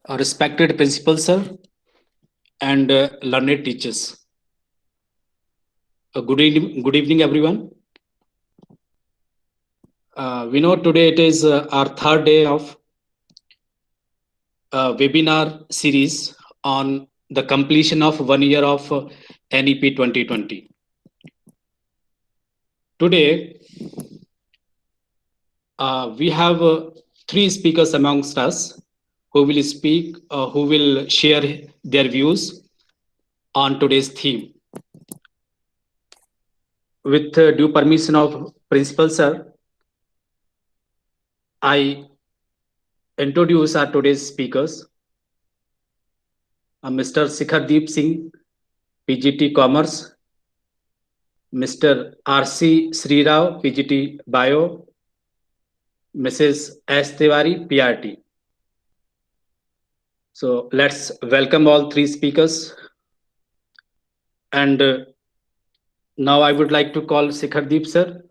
Respected principals, sir, and learned teachers. Good evening, everyone. We know today it is our third day of webinar series on the completion of 1 year of NEP 2020. Today, we have three speakers amongst us who will share their views on today's theme. With due permission of principal sir, I introduce our today's speakers, Mr. Sikhardeep Singh, PGT Commerce, Mr. R.C. Srirao, PGT Bio, Mrs. S. Tiwari, PRT. So let's welcome all three speakers. And now I would like to call Sikhardeep sir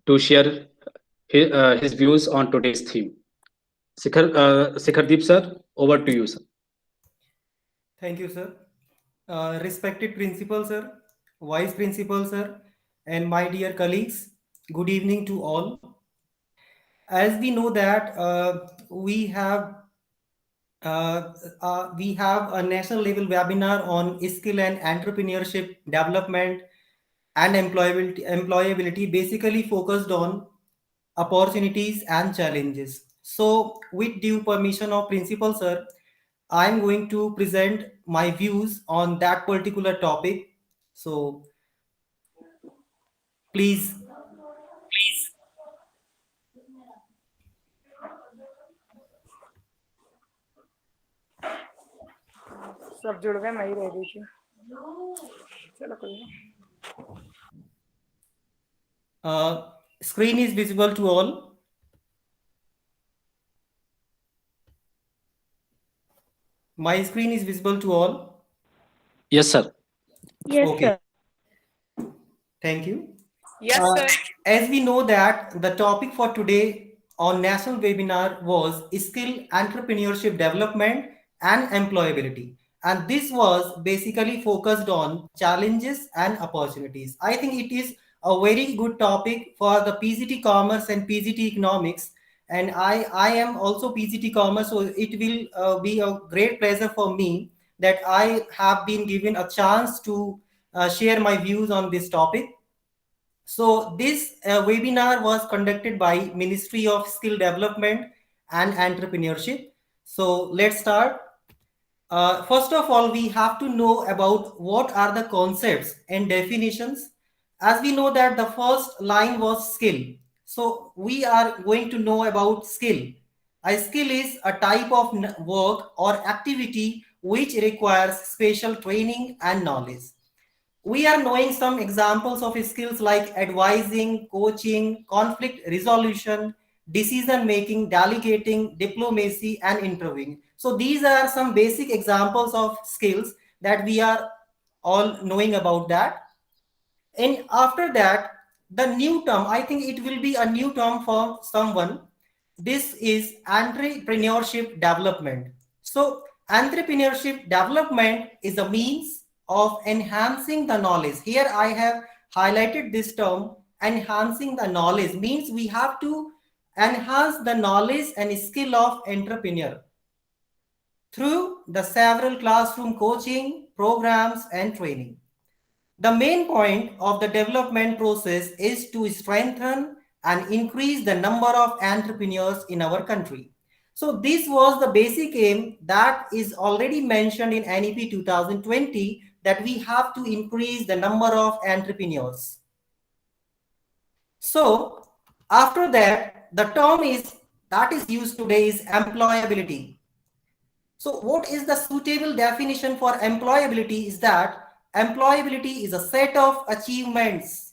to share his views on today's theme. Sikhardeep sir, over to you, sir. Thank you, sir. Respected principal, sir, vice principal, sir, and my dear colleagues, good evening to all. As we know that we have a national level webinar on skill and entrepreneurship development and employability basically focused on opportunities and challenges. So, with due permission of principal, sir, I'm going to present my views on that particular topic. So please, सब जुड़ गए मैं ही रह गई थी चलो कोई नहीं screen is visible to all. My screen is visible to all. Yes, sir. yes Okay. sir Thank you. yes sir As we know that the topic for today on national webinar was skill entrepreneurship development and employability. And this was basically focused on challenges and opportunities. I think it is a very good topic for the PGT Commerce and PGT Economics. And I am also PGT Commerce, so it will be a great pleasure for me that I have been given a chance to share my views on this topic. So this webinar was conducted by Ministry of Skill Development and Entrepreneurship. So let's start. First of all, we have to know about what are the concepts and definitions. As we know that the first line was skill. So we are going to know about skill. A skill is a type of work or activity which requires special training and knowledge. We are knowing some examples of skills like advising, coaching, conflict resolution, decision making, delegating, diplomacy, and interviewing. So these are some basic examples of skills that we are all knowing about that. And after that, the new term, I think it will be a new term for someone. This is entrepreneurship development. So entrepreneurship development is a means of enhancing the knowledge. Here I have highlighted this term, enhancing the knowledge means we have to enhance the knowledge and skill of entrepreneur through the several classroom coaching programs and training. The main point of the development process is to strengthen and increase the number of entrepreneurs in our country. So this was the basic aim that is already mentioned in NEP 2020, that we have to increase the number of entrepreneurs. So after that, the term is that is used today is employability. So what is the suitable definition for employability is that employability is a set of achievements,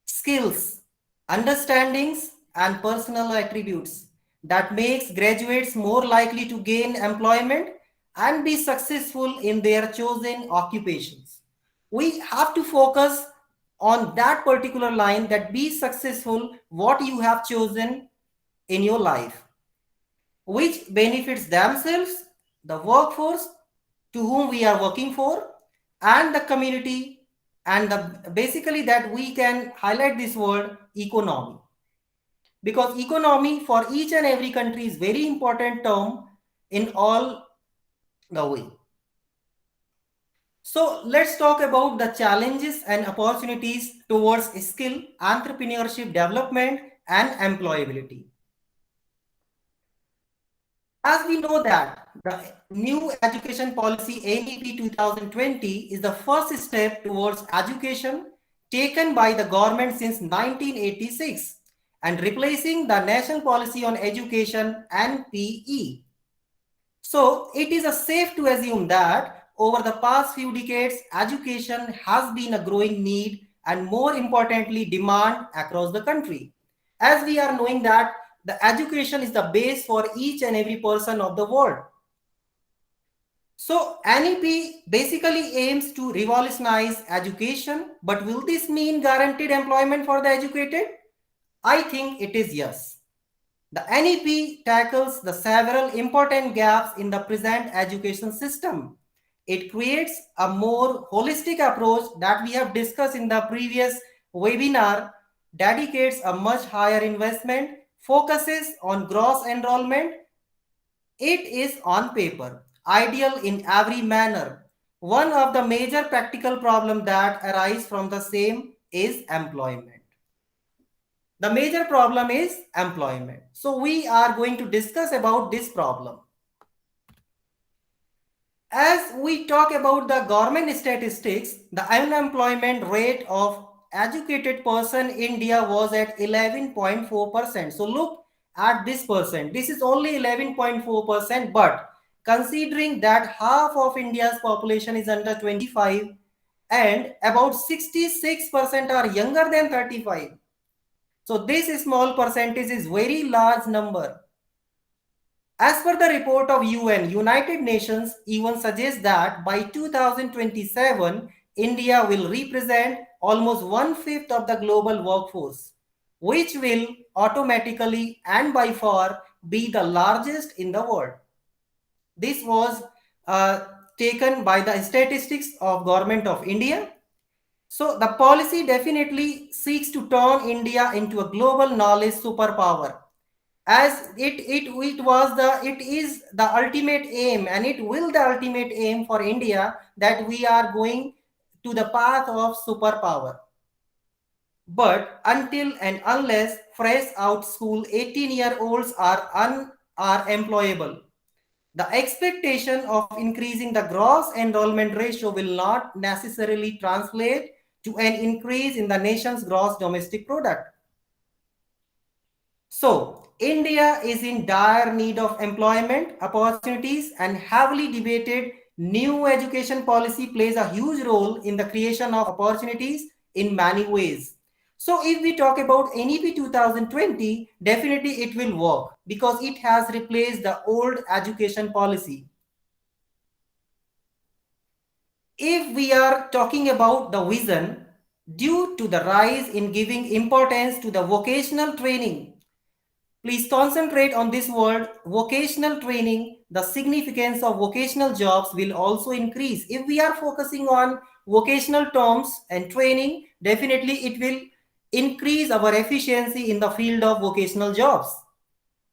skills, understandings, and personal attributes that makes graduates more likely to gain employment and be successful in their chosen occupations. We have to focus on that particular line, that be successful what you have chosen in your life, which benefits themselves the workforce to whom we are working for, and the community, and basically that we can highlight this word economy, because economy for each and every country is very important term in all the way. So let's talk about the challenges and opportunities towards skill, entrepreneurship development, and employability. As we know that the new education policy NEP 2020 is the first step towards education taken by the government since 1986 and replacing the National Policy on Education NPE. So it is safe to assume that over the past few decades, education has been a growing need and more importantly, demand across the country. As we are knowing that the education is the base for each and every person of the world. So NEP basically aims to revolutionize education, but will this mean guaranteed employment for the educated? I think it is yes. The NEP tackles the several important gaps in the present education system. It creates a more holistic approach that we have discussed in the previous webinar, dedicates a much higher investment, focuses on gross enrollment. It is on paper, ideal in every manner. One of the major practical problems that arise from the same is employment. The major problem is employment. So we are going to discuss about this problem. As we talk about the government statistics, the unemployment rate of educated person in India was at 11.4%. So look at this percent. This is only 11.4%, but considering that half of India's population is under 25 and about 66% are younger than 35. So this small percentage is very large number. As per the report of UN, United Nations even suggests that by 2027, India will represent almost 1/5 of the global workforce, which will automatically and by far be the largest in the world. This was taken by the statistics of Government of India. So the policy definitely seeks to turn India into a global knowledge superpower, as it is the ultimate aim, and it will the ultimate aim for India, that we are going to the path of superpower. But until and unless fresh out school 18-year-olds are employable, the expectation of increasing the gross enrollment ratio will not necessarily translate to an increase in the nation's gross domestic product. So, India is in dire need of employment opportunities, and heavily debated new education policy plays a huge role in the creation of opportunities in many ways. So if we talk about NEP 2020, definitely it will work because it has replaced the old education policy. If we are talking about the vision, due to the rise in giving importance to the vocational training, please concentrate on this word, vocational training. The significance of vocational jobs will also increase. If we are focusing on vocational terms and training, definitely it will increase our efficiency in the field of vocational jobs.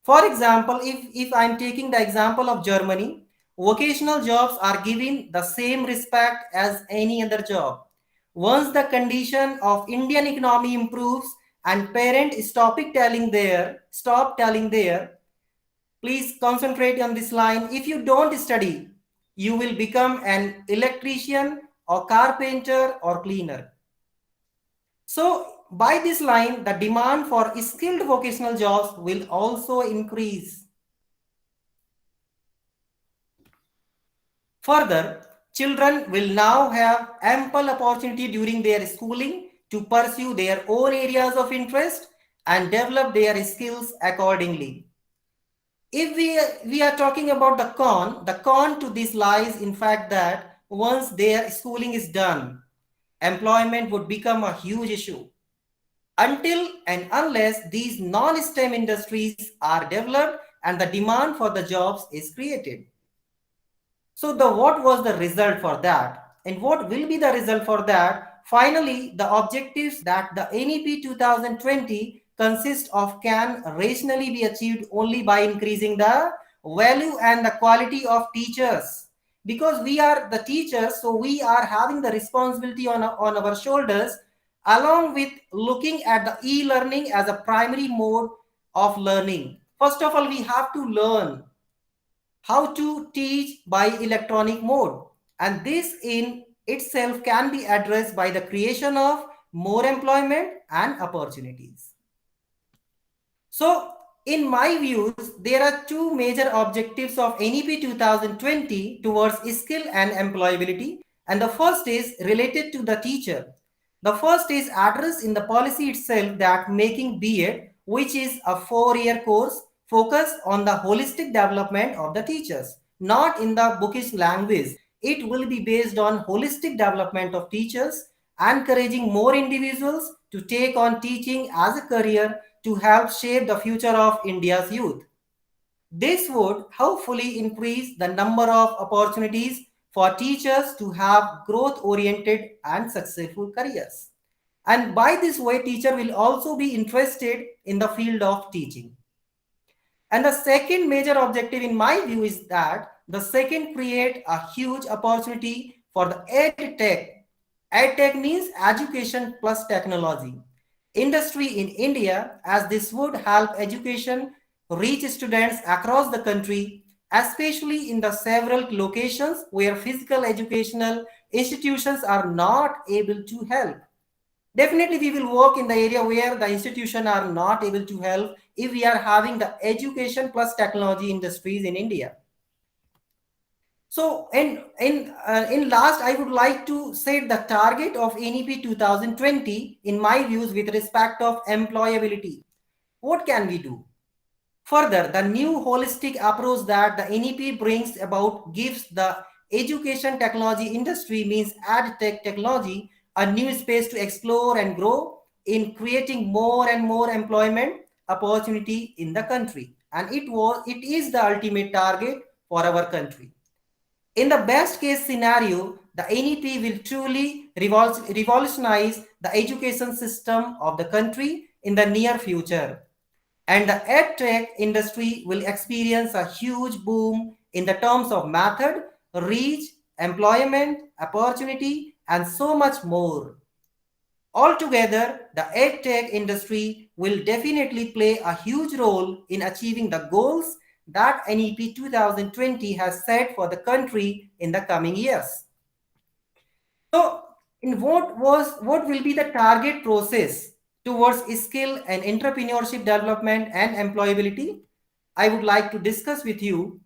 For example, if I'm taking the example of Germany, vocational jobs are given the same respect as any other job. Once the condition of Indian economy improves and parents stop telling there, please concentrate on this line. If you don't study, you will become an electrician or carpenter or cleaner. So by this line, the demand for skilled vocational jobs will also increase. Further, children will now have ample opportunity during their schooling to pursue their own areas of interest and develop their skills accordingly. If we are talking about the con to this lies in fact that once their schooling is done, employment would become a huge issue. Until and unless these non-STEM industries are developed and the demand for the jobs is created. So what was the result for that? And what will be the result for that? Finally, the objectives that the NEP 2020 consists of can rationally be achieved only by increasing the value and the quality of teachers. Because we are the teachers, so we are having the responsibility on our shoulders, along with looking at the e-learning as a primary mode of learning. First of all, we have to learn how to teach by electronic mode, and this in itself can be addressed by the creation of more employment and opportunities. So in my views, there are two major objectives of NEP 2020 towards skill and employability, and the first is related to the teacher. The first is addressed in the policy itself, that making B.Ed, which is a 4-year course, focus on the holistic development of the teachers, not in the bookish language. It will be based on holistic development of teachers, encouraging more individuals to take on teaching as a career to help shape the future of India's youth. This would hopefully increase the number of opportunities for teachers to have growth-oriented and successful careers. And by this way, teacher will also be interested in the field of teaching. And the second major objective in my view is that the second create a huge opportunity for the ed tech. Ed tech means education plus technology industry in India, as this would help education reach students across the country, especially in the several locations where physical educational institutions are not able to help. Definitely, we will work in the area where the institutions are not able to help if we are having the education plus technology industries in India. So, in last, I would like to set the target of NEP 2020 in my views with respect of employability. What can we do? Further, the new holistic approach that the NEP brings about gives the education technology industry, means ed tech technology, a new space to explore and grow in creating more and more employment opportunity in the country. And it is the ultimate target for our country. In the best case scenario, the NEP will truly revolutionize the education system of the country in the near future. And the edtech industry will experience a huge boom in the terms of method, reach, employment, opportunity, and so much more. Altogether, the edtech industry will definitely play a huge role in achieving the goals that NEP 2020 has set for the country in the coming years. So, what will be the target process towards skill and entrepreneurship development and employability? I would like to discuss with you.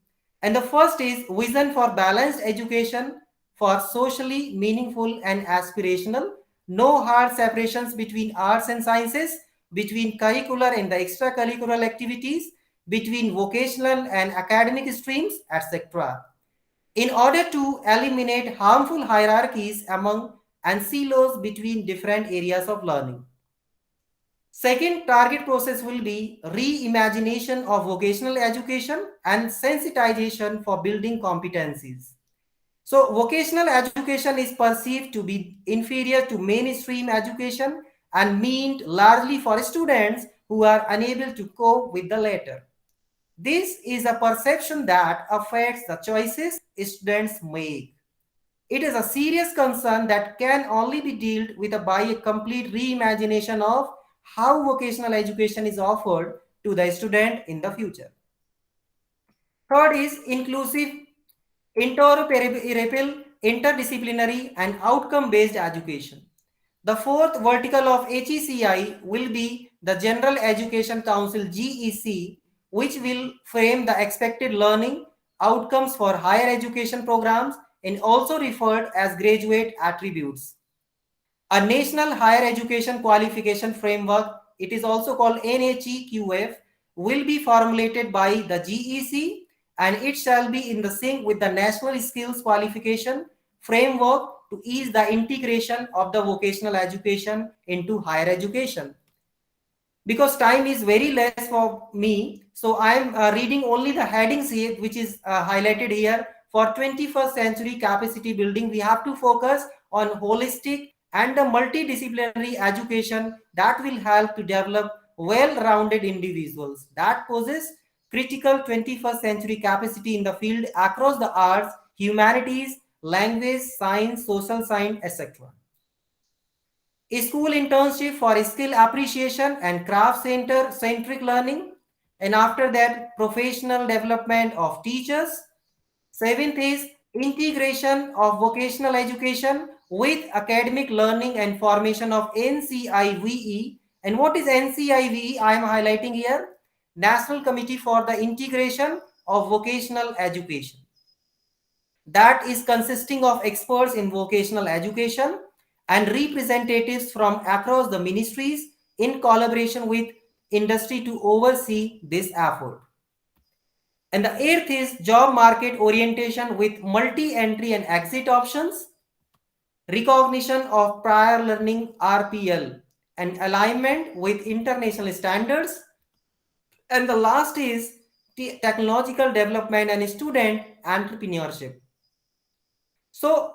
And the first is vision for balanced education for socially meaningful and aspirational. No hard separations between arts and sciences, between curricular and the extracurricular activities, between vocational and academic streams, etc. In order to eliminate harmful hierarchies among and silos between different areas of learning. Second target process will be reimagination of vocational education and sensitization for building competencies. So vocational education is perceived to be inferior to mainstream education and meant largely for students who are unable to cope with the latter. This is a perception that affects the choices students make. It is a serious concern that can only be dealt with by a complete reimagination of how vocational education is offered to the student in the future. Third is inclusive, interoperable, interdisciplinary, and outcome-based education. The fourth vertical of HECI will be the General Education Council GEC, which will frame the expected learning outcomes for higher education programs and also referred as graduate attributes. A National Higher Education Qualification Framework, it is also called NHEQF, will be formulated by the GEC, and it shall be in the sync with the National Skills Qualification Framework to ease the integration of the vocational education into higher education. Because time is very less for me, so I am reading only the headings here, which is highlighted here for 21st century capacity building, we have to focus on holistic and the multidisciplinary education that will help to develop well-rounded individuals that possess critical 21st century capacity in the field across the arts, humanities, language, science, social science, etc. A school internship for skill appreciation and craft centric learning, and after that professional development of teachers. Seventh is integration of vocational education with academic learning and formation of NCIVE. And what is NCIVE? I am highlighting here National Committee for the Integration of Vocational Education. That is consisting of experts in vocational education and representatives from across the ministries in collaboration with industry to oversee this effort. And the eighth is job market orientation with multi-entry and exit options, recognition of prior learning RPL, and alignment with international standards. And the last is technological development and student entrepreneurship. So,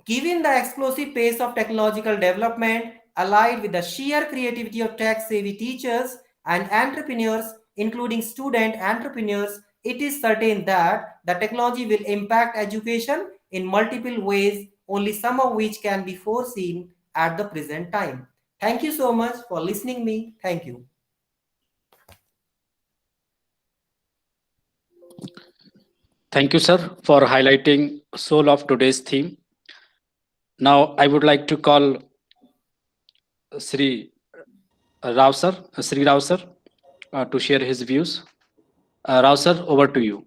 given the explosive pace of technological development, allied with the sheer creativity of tech-savvy teachers and entrepreneurs, including student entrepreneurs, it is certain that the technology will impact education in multiple ways, only some of which can be foreseen at the present time. Thank you so much for listening me. Thank you. Thank you, sir, for highlighting soul of today's theme. Now, I would like to call Sri Rao sir, to share his views. Rao sir, over to you.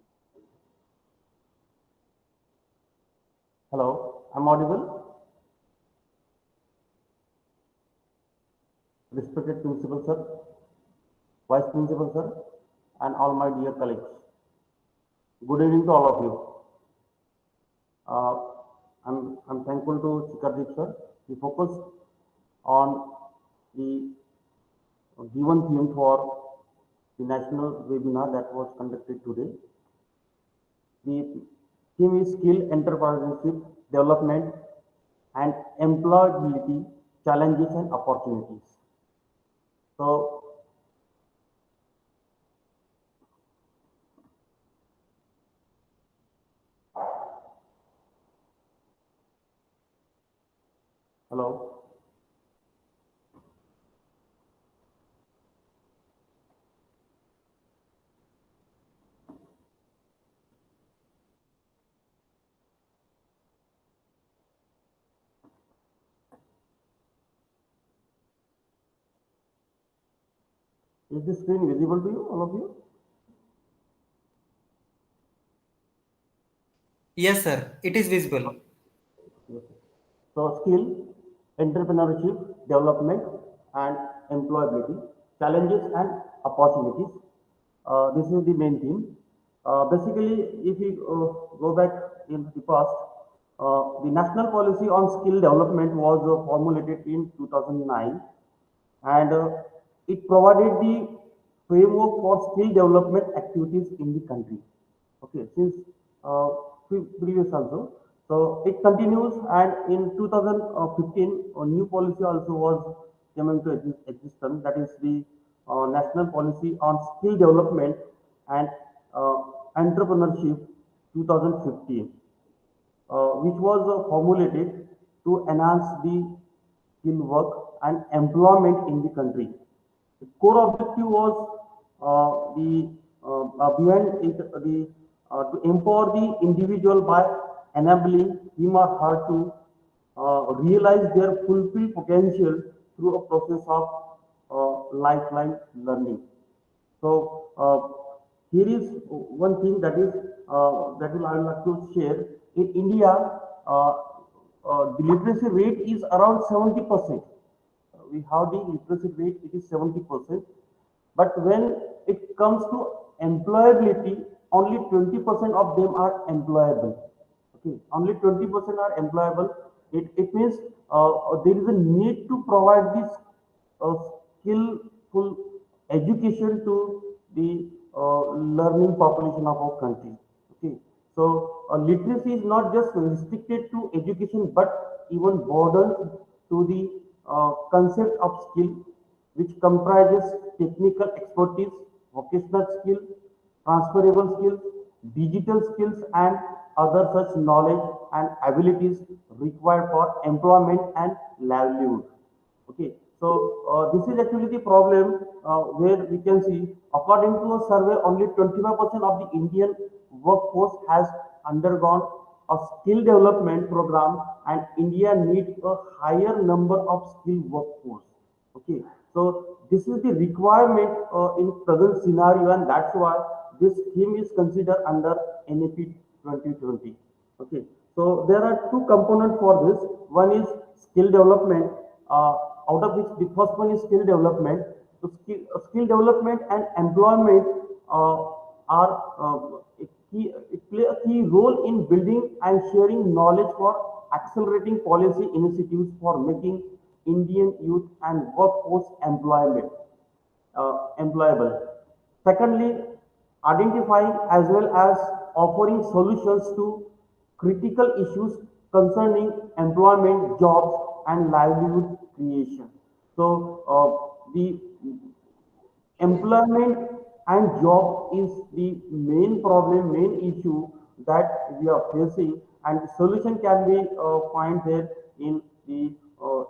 Hello, I'm audible. Respected Principal Sir, Vice Principal Sir, and all my dear colleagues. Good evening to all of you. I'm thankful to Shikardeep Sir. He focused on the given theme for the national webinar that was conducted today. The theme is skill, entrepreneurship, development, and employability, challenges and opportunities. So, hello. Is the screen visible to you, all of you? Yes, sir. It is visible. Okay. So, skill, entrepreneurship, development, and employability, challenges and opportunities. This is the main theme. Basically, if we go back in the past, the national policy on skill development was formulated in 2009, and it provided the framework for skill development activities in the country. Okay, since uh, previous also. So it continues, and in 2015, a new policy also was came into existence. That is the National Policy on Skill Development and uh, Entrepreneurship 2015, which was formulated to enhance the skill work and employment in the country. The core objective was the behind it, the to empower the individual by enabling him or her to realize their fulfilled potential through a process of lifelong learning. So here is one thing that is that will I would like to share. In India, uh, the literacy rate is around 70%. We have the literacy rate; it is 70%. But when it comes to employability, only 20% of them are employable. Okay, only 20% are employable. It means there is a need to provide this skillful education to the learning population of our country. Okay, So literacy is not just restricted to education, but even broadened to the concept of skill, which comprises technical expertise, vocational skill, transferable skills, digital skills, and other such knowledge and abilities required for employment and livelihood. Okay, so this is actually the problem where we can see, according to a survey, only 25% of the Indian workforce has undergone a skill development program, and India needs a higher number of skilled workforce. Okay, so this is the requirement in present scenario, and that's why this scheme is considered under NAP 2020. Okay, so there are two components for this. One is skill development, out of which the first one is skill development. So skill development and employment are it play a key role in building and sharing knowledge for accelerating policy initiatives for making Indian youth and workforce employable. Secondly, identifying as well as offering solutions to critical issues concerning employment, jobs, and livelihood creation. So, the employment and job is the main problem, main issue that we are facing, and the solution can be found there in the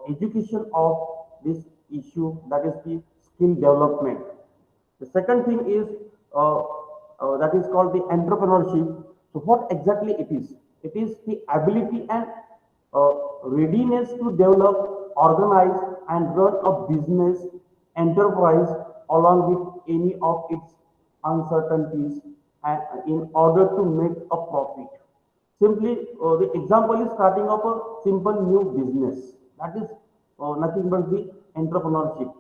education of this issue, that is the skill development. The second thing is that is called the entrepreneurship. So, what exactly it is? It is the ability and uh, readiness to develop, organize, and run a business enterprise along with any of its uncertainties and in order to make a profit. Simply, the example is starting up a simple new business. That is nothing but the entrepreneurship,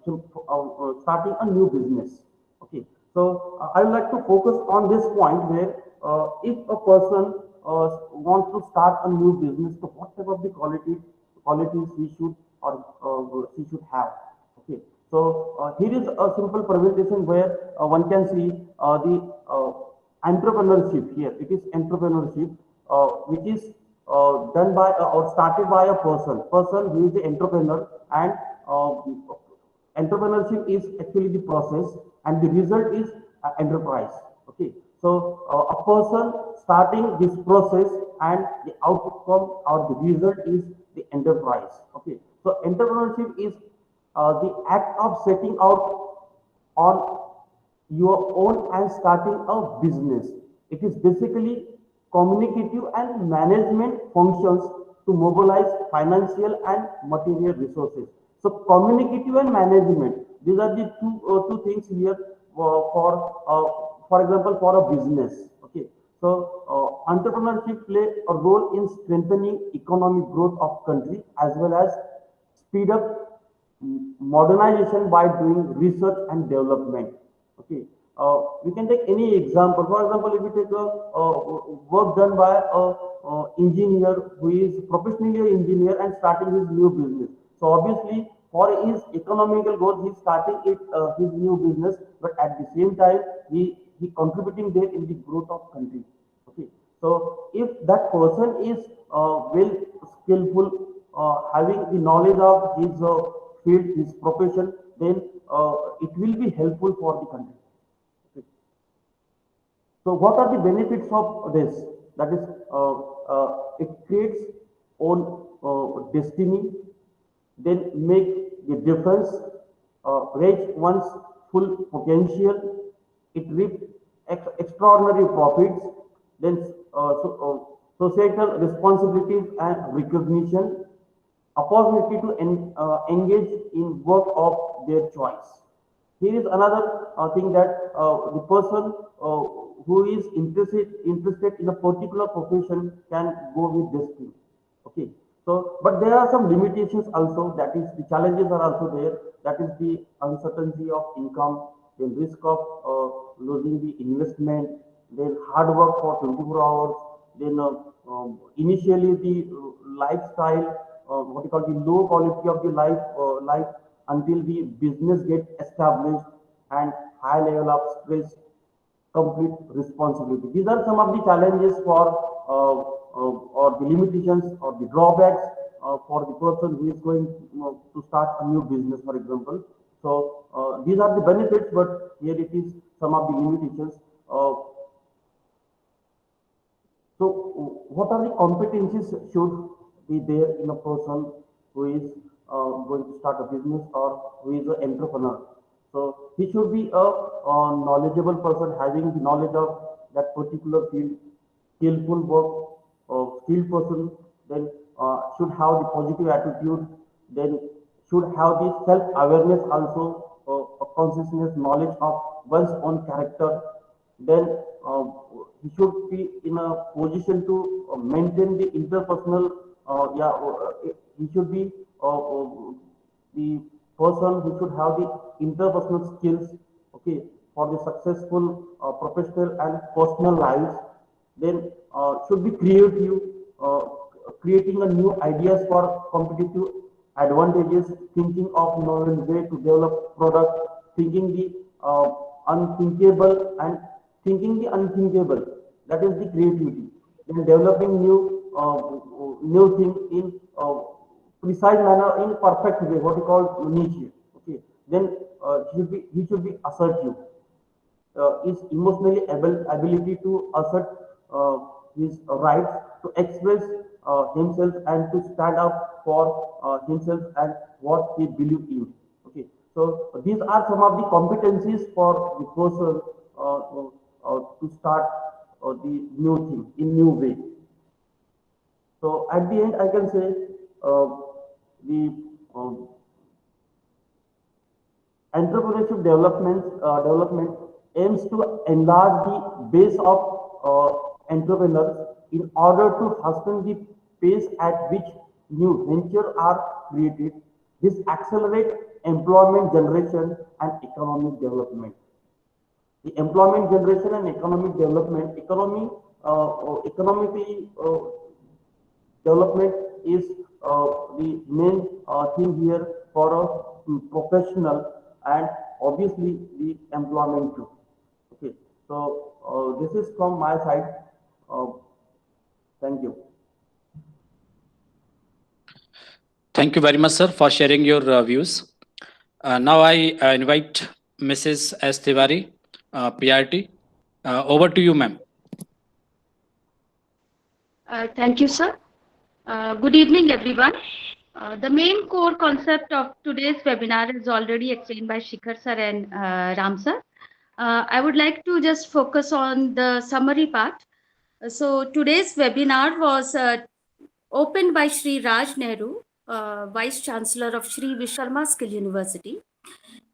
starting a new business. Okay, so I would like to focus on this point where if a person wants to start a new business, so what type of the qualities he should or she should have. Okay, so here is a simple presentation where one can see the entrepreneurship here. It is entrepreneurship which is done by or started by a person who is the entrepreneur, and entrepreneurship is actually the process, and the result is enterprise. Okay, so a person starting this process, and the outcome or the result is the enterprise. Okay, so entrepreneurship is the act of setting out on your own and starting a business. It is basically communicative and management functions to mobilize financial and material resources. So communicative and management, these are the two things here for example, for a business. Okay, so entrepreneurship play a role in strengthening economic growth of country as well as speed up modernization by doing research and development. Okay, we can take any example. For example, if we take a work done by a engineer who is professionally an engineer and starting his new business. So obviously, for his economical goal, he's starting his new business, but at the same time, he contributing there in the growth of country. Okay, so if that person is well skillful, having the knowledge of his field, his profession, then it will be helpful for the country. Okay. So, what are the benefits of this? That is, it creates own destiny, then make the difference, reach one's full potential, it reap extraordinary profits, then societal responsibilities and recognition, opportunity to engage in work of their choice. Here is another thing that the person who is interested in a particular profession can go with this thing. Okay, so but there are some limitations also. That is, the challenges are also there. That is the uncertainty of income, the risk of losing the investment, then hard work for 24 hours, then initially the lifestyle, what you call the low quality of the life until the business gets established, and high level of stress, complete responsibility. These are some of the challenges for or the limitations or the drawbacks for the person who is going to start a new business, for example. So these are the benefits, but here it is some of the limitations. So what are the competencies should be there in a person who is going to start a business or who is an entrepreneur? So he should be a knowledgeable person having the knowledge of that particular field, skillful work, skilled person, then should have the positive attitude, then should have the self-awareness also, a consciousness, knowledge of one's own character, then he should be in a position to maintain the interpersonal, he should be the person who should have the interpersonal skills, okay, for the successful professional and personal lives. Then should be creative, creating a new ideas for competitive advantages, thinking of novel way to develop product, thinking the unthinkable and thinking the unthinkable. That is the creativity. Then developing new things in precise manner, in perfect way, what we call niche. Okay. Then he should be assertive. Is emotionally ability to assert his rights, to express himself and to stand up for himself and what he believes in. Okay, so these are some of the competencies for the person to start the new thing in new way. So at the end, I can say the entrepreneurship development aims to enlarge the base of entrepreneurs in order to hasten the pace at which new ventures are created. This accelerates employment generation and economic development. The employment generation and economic development, economically development is the main thing here for a professional and obviously the employment too. Okay, so this is from my side. Thank you. Thank you very much, sir, for sharing your views. Now I invite Mrs. S. Tiwari, PRT. Over to you, ma'am. Thank you, sir. Good evening, everyone. The main core concept of today's webinar is already explained by Shikhar sir and Ram sir. I would like to just focus on the summary part. So today's webinar was opened by Shri Raj Nehru, Vice Chancellor of Shri Vishwakarma Skill University.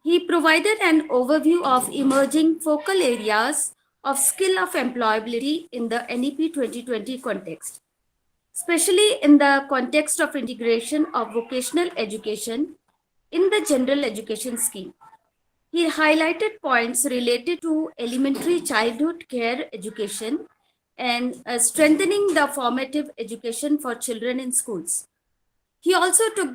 He provided an overview of emerging focal areas of skill of employability in the NEP 2020 context, especially in the context of integration of vocational education in the general education scheme. He highlighted points related to elementary childhood care education and strengthening the formative education for children in schools. He also took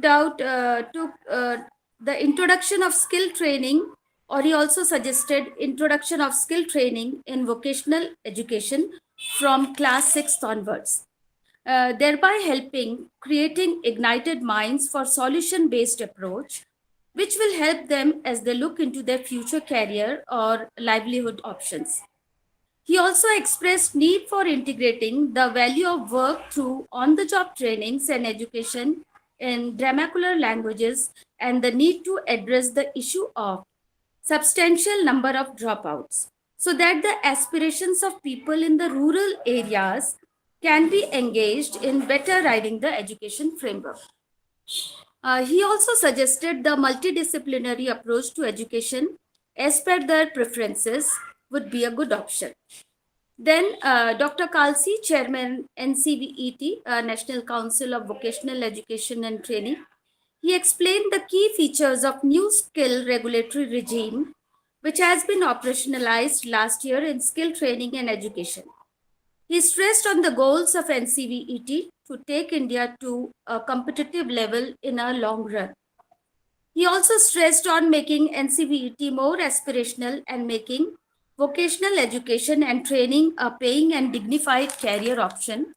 the introduction of skill training, or he also suggested introduction of skill training in vocational education from class 6th onwards, thereby helping creating ignited minds for solution-based approach, which will help them as they look into their future career or livelihood options. He also expressed need for integrating the value of work through on-the-job trainings and education in vernacular languages and the need to address the issue of substantial number of dropouts so that the aspirations of people in the rural areas can be engaged in better riding the education framework. He also suggested the multidisciplinary approach to education as per their preferences would be a good option. Then Dr. Kalsi, Chairman NCVET, National Council of Vocational Education and Training, he explained the key features of new skill regulatory regime, which has been operationalized last year in skill training and education. He stressed on the goals of NCVET to take India to a competitive level in a long run. He also stressed on making NCVET more aspirational and making vocational education and training a paying and dignified career option.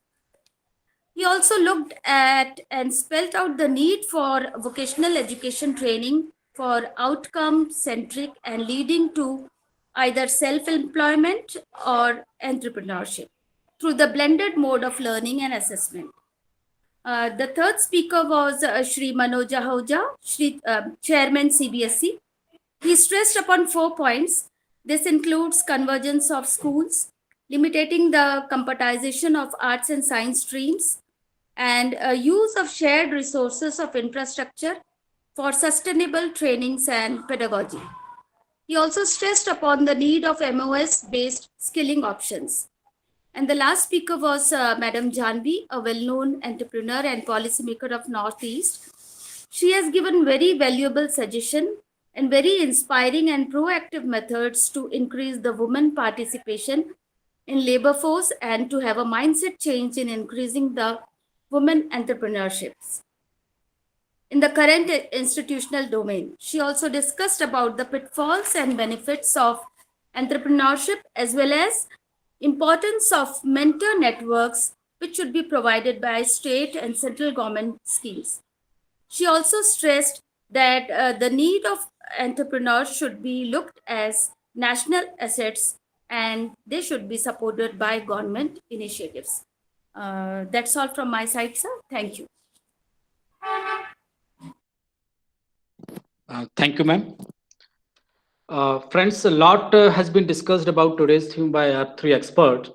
He also looked at and spelled out the need for vocational education training for outcome-centric and leading to either self-employment or entrepreneurship through the blended mode of learning and assessment. The third speaker was Shri Manoj Ahuja, Chairman CBSE. He stressed upon 4 points. This includes convergence of schools, limiting the compartmentalization of arts and science streams, and use of shared resources of infrastructure for sustainable trainings and pedagogy. He also stressed upon the need of MOS-based skilling options. And the last speaker was Madam Janvi, a well-known entrepreneur and policymaker of Northeast. She has given very valuable suggestion and very inspiring and proactive methods to increase the women participation in labor force and to have a mindset change in increasing the women entrepreneurships. In the current institutional domain, she also discussed about the pitfalls and benefits of entrepreneurship as well as importance of mentor networks which should be provided by state and central government schemes. She also stressed that the need of entrepreneurs should be looked as national assets and they should be supported by government initiatives. That's all from my side, sir. Thank you. Thank you, ma'am. Friends, a lot has been discussed about today's theme by our 3 experts.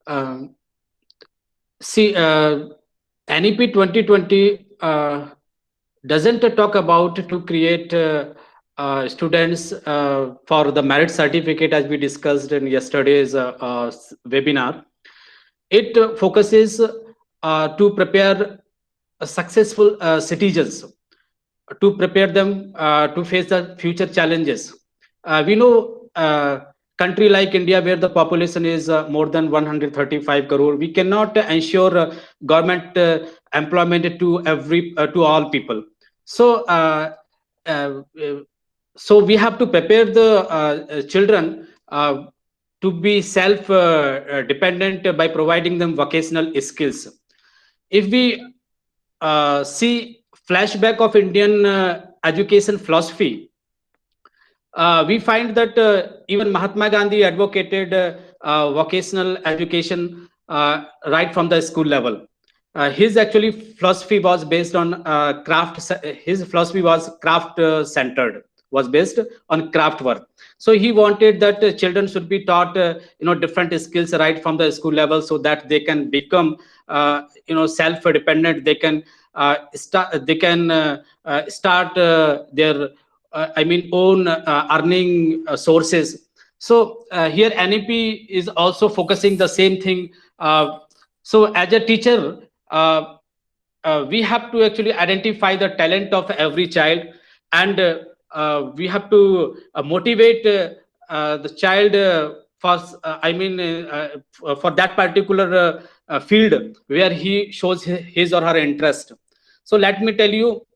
NEP 2020 doesn't talk about to create students for the merit certificate as we discussed in yesterday's webinar. It focuses to prepare successful citizens, to prepare them to face the future challenges. We know country like India, where the population is more than 135 crore, we cannot ensure government employment to all people. So, so we have to prepare the children to be self-dependent by providing them vocational skills. If we see flashback of Indian education philosophy, we find that even Mahatma Gandhi advocated vocational education right from the school level. His actually philosophy was based on craft. His philosophy was craft centered, was based on craft work. So he wanted that children should be taught different skills right from the school level, so that they can become self-dependent. They can start their own earning sources. So here NEP is also focusing the same thing. So as a teacher, we have to actually identify the talent of every child, and we have to motivate the child for that particular field where he shows his or her interest. So let me tell you,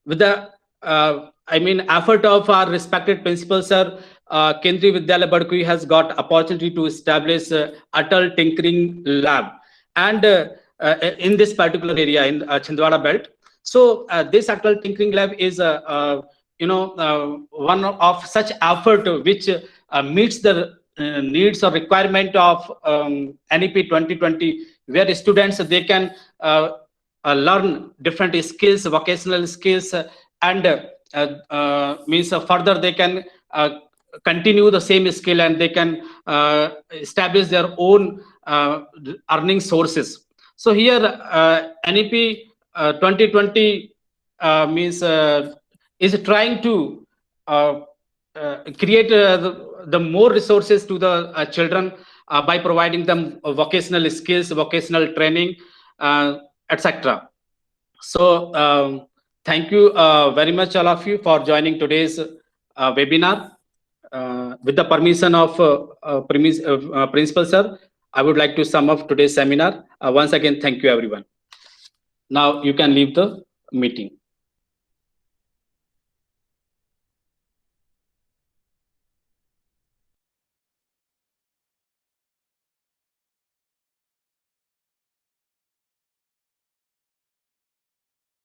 with the effort of our respected principal, sir, Kendriya Vidyalaya Badkui has got opportunity to establish Atal Tinkering Lab, and in this particular area in Chhindwara belt. So this Atal Tinkering Lab is one of such effort which meets the needs or requirement of NEP 2020, where students they can learn different skills, vocational skills, and further they can continue the same skill, and they can establish their own earning sources. So here NEP 2020 is trying to create the more resources to the children by providing them vocational skills, vocational training, etc. So thank you very much, all of you, for joining today's webinar. With the permission of Principal Sir, I would like to sum up today's seminar. Once again, thank you, everyone. Now you can leave the meeting.